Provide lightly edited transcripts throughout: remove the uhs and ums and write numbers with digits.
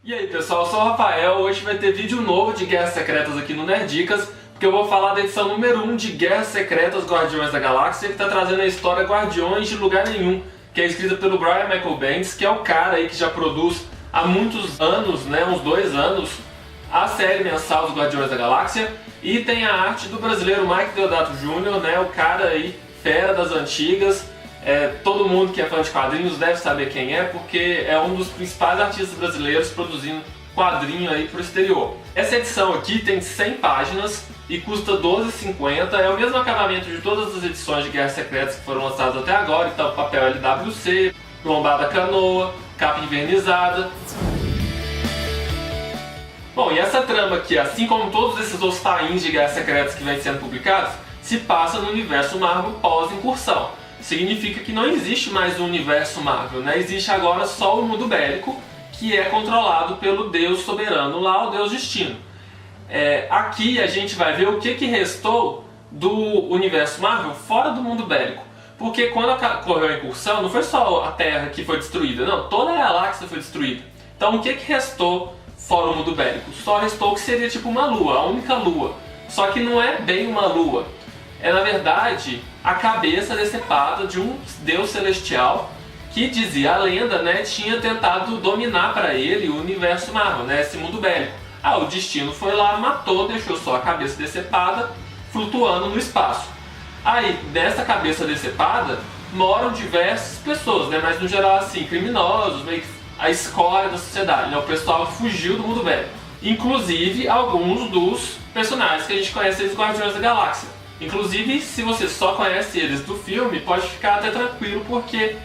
E aí pessoal, eu sou o Rafael, hoje vai ter vídeo novo de Guerras Secretas aqui no Nerdicas, porque eu vou falar da edição número 1 de Guerras Secretas Guardiões da Galáxia, que está trazendo a história Guardiões de Lugar Nenhum, que é escrita pelo Brian Michael Bendis, que é o cara aí que já produz há muitos anos, né, uns 2 anos, a série mensal dos Guardiões da Galáxia, e tem a arte do brasileiro Mike Deodato Jr., né, o cara aí, fera das antigas. Todo mundo que é fã de quadrinhos deve saber quem é, porque é um dos principais artistas brasileiros produzindo quadrinho aí pro exterior. Essa edição aqui tem 100 páginas e custa R$12,50, é o mesmo acabamento de todas as edições de Guerras Secretas que foram lançadas até agora, então papel LWC, lombada canoa, capa invernizada. Bom, e essa trama aqui, assim como todos esses outros tie-ins de Guerras Secretas que vêm sendo publicados, se passa no universo Marvel pós-incursão. Significa que não existe mais o universo Marvel, né? Existe agora só o mundo bélico, que é controlado pelo Deus soberano lá, o Deus Destino. Aqui a gente vai ver o que restou do universo Marvel fora do mundo bélico. Porque quando ocorreu a incursão, não foi só a Terra que foi destruída, não, toda a galáxia foi destruída. Então o que restou fora o mundo bélico? Só restou o que seria tipo uma lua, a única lua. Só que não é bem uma lua. É na verdade a cabeça decepada de um deus celestial que, dizia a lenda, né, tinha tentado dominar para ele o universo Marvel, né, esse mundo bélico. O Destino foi lá, matou, deixou só a cabeça decepada flutuando no espaço. Aí, nessa cabeça decepada, moram diversas pessoas, né, mas no geral assim, criminosos, meio que a escória da sociedade, né, o pessoal fugiu do mundo bélico. Inclusive alguns dos personagens que a gente conhece dos Guardiões da Galáxia. Inclusive, se você só conhece eles do filme, pode ficar até tranquilo, porque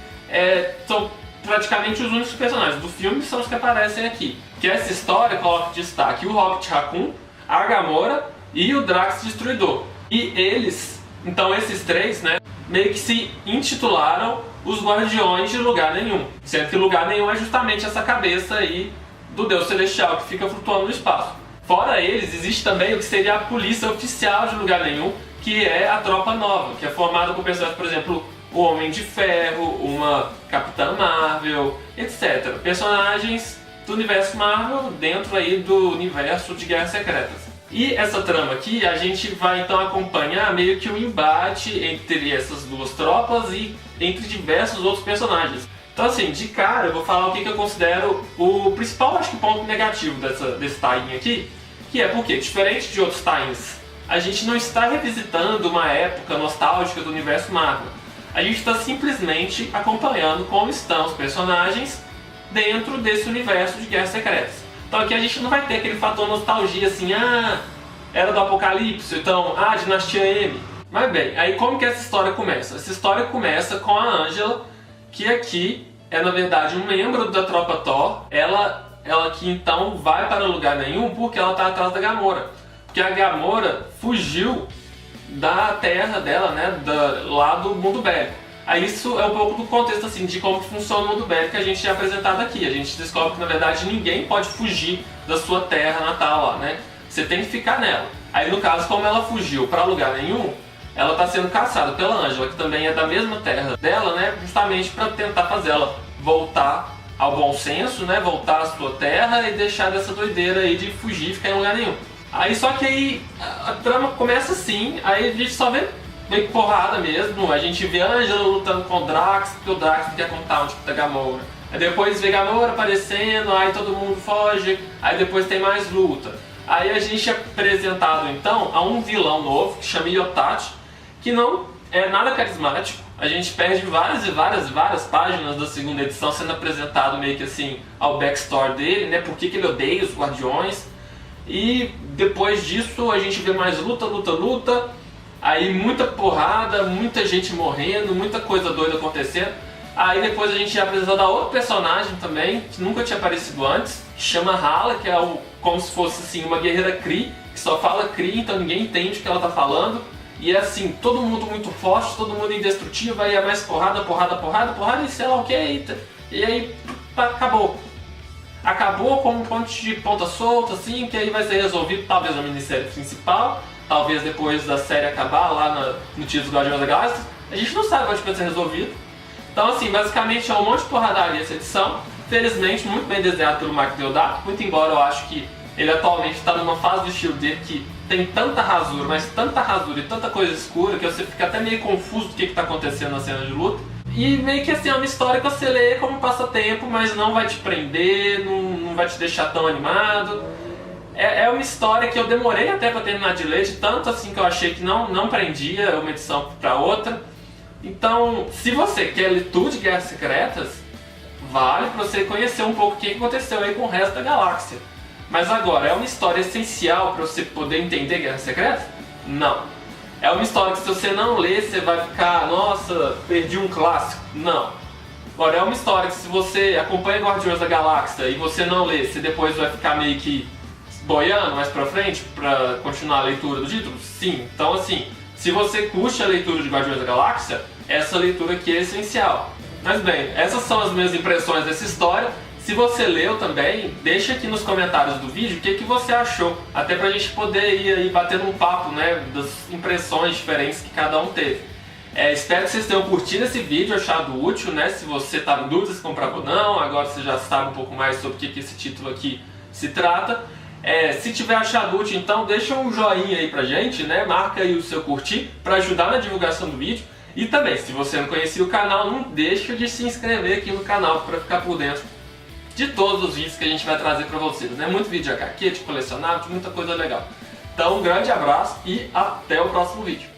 são praticamente os únicos personagens do filme são os que aparecem aqui. Que essa história coloca em destaque o Rocket Raccoon, a Gamora e o Drax Destruidor. E eles, então esses três, né, meio que se intitularam os Guardiões de Lugar Nenhum. Sendo que Lugar Nenhum é justamente essa cabeça aí do Deus Celestial que fica flutuando no espaço. Fora eles, existe também o que seria a polícia oficial de Lugar Nenhum, que é a Tropa Nova, que é formada por personagens, por exemplo, o Homem de Ferro, uma Capitã Marvel, etc. Personagens do universo Marvel dentro aí do universo de Guerras Secretas. E essa trama aqui, a gente vai então acompanhar meio que um embate entre essas duas tropas e entre diversos outros personagens. Então assim, de cara eu vou falar o que eu considero o principal, acho que, ponto negativo desse tie-in aqui, que é porque, diferente de outros tie-ins, a gente não está revisitando uma época nostálgica do universo Marvel. A gente está simplesmente acompanhando como estão os personagens dentro desse universo de Guerras Secretas. Então aqui a gente não vai ter aquele fator nostalgia assim, Era do Apocalipse, então, Dinastia M. Mas bem, aí como que essa história começa? Essa história começa com a Angela, que aqui é na verdade um membro da Tropa Thor. Ela que então vai para lugar nenhum porque ela está atrás da Gamora. Porque a Gamora fugiu da terra dela, né, lá do mundo bélico. Aí isso é um pouco do contexto assim, de como funciona o mundo bélico que a gente tinha apresentado aqui. A gente descobre que na verdade ninguém pode fugir da sua terra natal lá, né? Você tem que ficar nela. Aí no caso, como ela fugiu para lugar nenhum, ela está sendo caçada pela Angela, que também é da mesma terra dela, né, justamente para tentar fazer ela voltar ao bom senso, né, voltar à sua terra e deixar dessa doideira aí de fugir e ficar em lugar nenhum. Aí só que aí a trama começa assim, aí a gente só vê meio que porrada mesmo, a gente vê a Angela lutando com o Drax, porque o Drax não quer contar onde tá a Gamora. Aí depois vê Gamora aparecendo, aí todo mundo foge, aí depois tem mais luta. Aí a gente é apresentado então a um vilão novo, que chama Iotate, que não é nada carismático. A gente perde várias páginas da segunda edição sendo apresentado meio que assim ao backstory dele, né, por que ele odeia os Guardiões. E depois disso a gente vê mais luta, aí muita porrada, muita gente morrendo, muita coisa doida acontecendo. Aí depois a gente é apresentado a outro personagem também, que nunca tinha aparecido antes, que chama Hala, que é como se fosse assim, uma guerreira Kree, que só fala Kree, então ninguém entende o que ela tá falando. E é assim, todo mundo muito forte, todo mundo indestrutível, aí é mais porrada e sei lá o que, e aí acabou. Acabou com um monte de ponta solta, assim, que aí vai ser resolvido talvez na minissérie principal, talvez depois da série acabar lá no título dos Guardiões da Galáxia. A gente não sabe onde vai ser resolvido. Então assim, basicamente é um monte de porradaria essa edição. Felizmente, muito bem desenhado pelo Mike Deodato, muito embora eu acho que ele atualmente está numa fase do estilo dele que tem tanta rasura, mas tanta rasura e tanta coisa escura que você fica até meio confuso do que está acontecendo na cena de luta. E meio que assim, é uma história que você lê como passatempo, mas não vai te prender, não vai te deixar tão animado. É uma história que eu demorei até para terminar de ler, de tanto assim que eu achei que não prendia uma edição para outra. Então, se você quer ler tudo de Guerras Secretas, vale para você conhecer um pouco o que aconteceu aí com o resto da galáxia. Mas agora, é uma história essencial para você poder entender Guerras Secretas? Não. É uma história que se você não ler, você vai ficar, nossa, perdi um clássico. Não. Agora, é uma história que se você acompanha Guardiões da Galáxia e você não lê, você depois vai ficar meio que boiando mais pra frente para continuar a leitura do título? Sim. Então, assim, se você curte a leitura de Guardiões da Galáxia, essa leitura aqui é essencial. Mas bem, essas são as minhas impressões dessa história. Se você leu também, deixa aqui nos comentários do vídeo o que você achou, até pra gente poder ir aí batendo um papo, né, das impressões diferentes que cada um teve. Espero que vocês tenham curtido esse vídeo, achado útil, né, se você estava em dúvida se comprava ou não, agora você já sabe um pouco mais sobre o que esse título aqui se trata. Se tiver achado útil, então deixa um joinha aí pra gente, né, marca aí o seu curtir para ajudar na divulgação do vídeo. E também, se você não conhecia o canal, não deixa de se inscrever aqui no canal para ficar por dentro de todos os vídeos que a gente vai trazer para vocês, né? Muito vídeo de HQ, de colecionável, de muita coisa legal. Então, um grande abraço e até o próximo vídeo.